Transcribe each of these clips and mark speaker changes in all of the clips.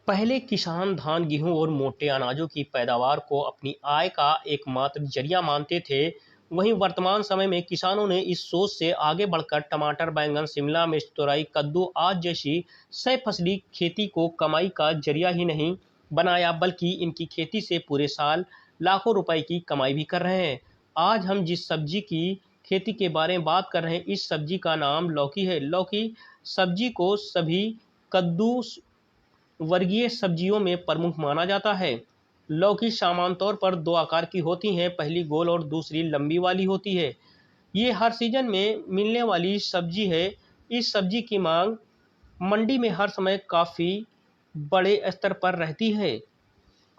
Speaker 1: पहले किसान धान, गेहूं और मोटे अनाजों की पैदावार को अपनी आय का एकमात्र जरिया मानते थे। वहीं वर्तमान समय में किसानों ने इस सोच से आगे बढ़कर टमाटर, बैंगन, शिमला मिर्च, तोरई, कद्दू आदि जैसी सह फसली खेती को कमाई का जरिया ही नहीं बनाया, बल्कि इनकी खेती से पूरे साल लाखों रुपए की कमाई भी कर रहे हैं। आज हम जिस सब्जी की खेती के बारे में बात कर रहे हैं, इस सब्जी का नाम लौकी है। लौकी सब्जी को सभी कद्दू वर्गीय सब्जियों में प्रमुख माना जाता है। लौकी सामान्य तौर पर दो आकार की होती हैं, पहली गोल और दूसरी लंबी वाली होती है। ये हर सीजन में मिलने वाली सब्जी है। इस सब्जी की मांग मंडी में हर समय काफ़ी बड़े स्तर पर रहती है।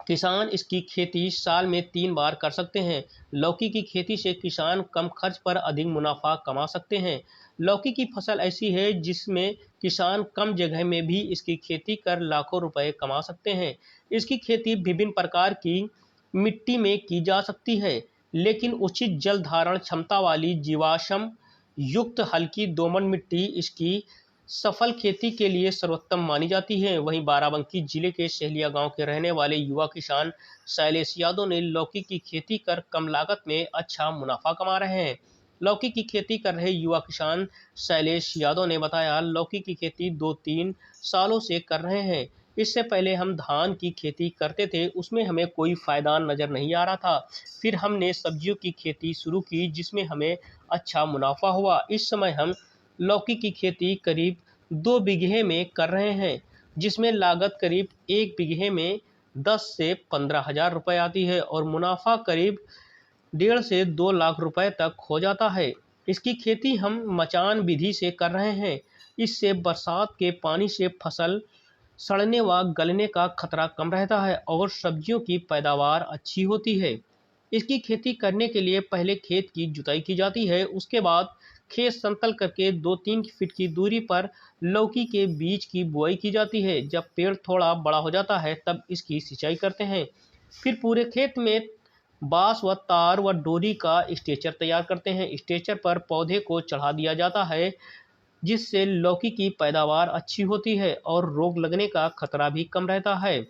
Speaker 1: किसान इसकी खेती साल में 3 बार कर सकते हैं। लौकी की खेती से किसान कम खर्च पर अधिक मुनाफा कमा सकते हैं। लौकी की फसल ऐसी है जिसमें किसान कम जगह में भी इसकी खेती कर लाखों रुपए कमा सकते हैं। इसकी खेती विभिन्न प्रकार की मिट्टी में की जा सकती है, लेकिन उचित जल धारण क्षमता वाली जीवाश्म युक्त हल्की दोमट मिट्टी इसकी सफल खेती के लिए सर्वोत्तम मानी जाती है। वहीं बाराबंकी जिले के सहलिया गांव के रहने वाले युवा किसान शैलेश यादव ने लौकी की खेती कर कम लागत में अच्छा मुनाफा कमा रहे हैं। लौकी की खेती कर रहे युवा किसान शैलेश यादव ने बताया, लौकी की खेती 2-3 सालों से कर रहे हैं। इससे पहले हम धान की खेती करते थे, उसमें हमें कोई फायदा नजर नहीं आ रहा था। फिर हमने सब्जियों की खेती शुरू की, जिसमें हमें अच्छा मुनाफा हुआ। इस समय हम लौकी की खेती करीब 2 बीघे में कर रहे हैं, जिसमें लागत करीब 1 बीघे में 10 से 15 हज़ार रुपये आती है और मुनाफा करीब 1.5 से 2 लाख रुपए तक हो जाता है। इसकी खेती हम मचान विधि से कर रहे हैं। इससे बरसात के पानी से फसल सड़ने व गलने का खतरा कम रहता है और सब्जियों की पैदावार अच्छी होती है। इसकी खेती करने के लिए पहले खेत की जुताई की जाती है, उसके बाद खेत समतल करके 2-3 फीट की दूरी पर लौकी के बीज की बुआई की जाती है। जब पेड़ थोड़ा बड़ा हो जाता है तब इसकी सिंचाई करते हैं। फिर पूरे खेत में बांस व तार व डोरी का स्ट्रेचर तैयार करते हैं। स्ट्रेचर पर पौधे को चढ़ा दिया जाता है, जिससे लौकी की पैदावार अच्छी होती है और रोग लगने का खतरा भी कम रहता है।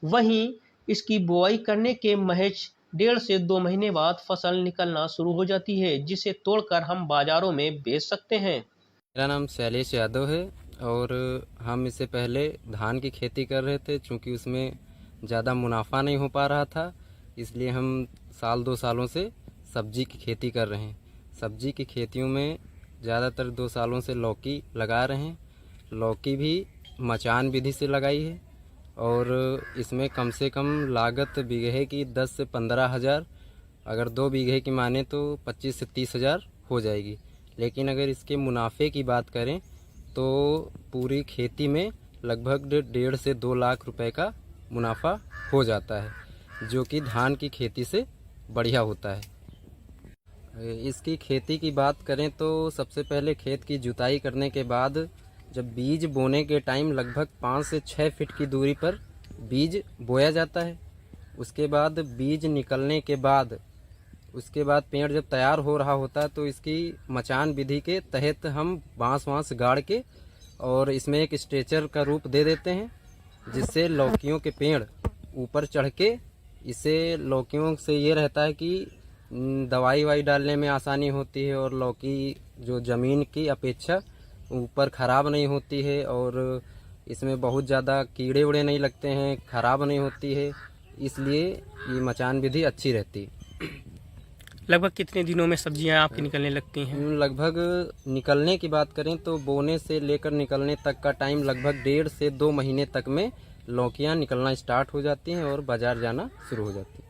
Speaker 1: वहीं इसकी बुआई करने के महज 1.5 से 2 महीने बाद फसल निकलना शुरू हो जाती है, जिसे तोड़कर हम बाजारों में बेच सकते हैं।
Speaker 2: मेरा नाम शैलेश यादव है और हम इससे पहले धान की खेती कर रहे थे। चूँकि उसमें ज़्यादा मुनाफा नहीं हो पा रहा था, इसलिए हम साल 2 सालों से सब्जी की खेती कर रहे हैं। सब्जी की खेतियों में ज़्यादातर 2 सालों से लौकी लगा रहे हैं। लौकी भी मचान विधि से लगाई है और इसमें कम से कम लागत बीघे की 10 से 15 हज़ार, अगर 2 बीघे की माने तो 25 से 30 हज़ार हो जाएगी। लेकिन अगर इसके मुनाफे की बात करें तो पूरी खेती में लगभग 1.5 से 2 लाख रुपए का मुनाफा हो जाता है, जो कि धान की खेती से बढ़िया होता है। इसकी खेती की बात करें तो सबसे पहले खेत की जुताई करने के बाद जब बीज बोने के टाइम लगभग 5 से 6 फीट की दूरी पर बीज बोया जाता है। उसके बाद बीज निकलने के बाद पेड़ जब तैयार हो रहा होता है तो इसकी मचान विधि के तहत हम बांस गाड़ के और इसमें एक स्ट्रेचर का रूप दे देते हैं, जिससे लौकियों के पेड़ ऊपर चढ़ के, इससे लौकियों से ये रहता है कि दवाई वाई डालने में आसानी होती है और लौकी जो ज़मीन की अपेक्षा ऊपर ख़राब नहीं होती है और इसमें बहुत ज़्यादा कीड़े उड़े नहीं लगते हैं, ख़राब नहीं होती है, इसलिए ये मचान विधि अच्छी रहती है।
Speaker 1: लगभग कितने दिनों में सब्जियां आपकी निकलने लगती हैं?
Speaker 2: लगभग निकलने की बात करें तो बोने से लेकर निकलने तक का टाइम लगभग 1.5 से 2 महीने तक में लौकियां निकलना स्टार्ट हो जाती हैं और बाज़ार जाना शुरू हो जाती है।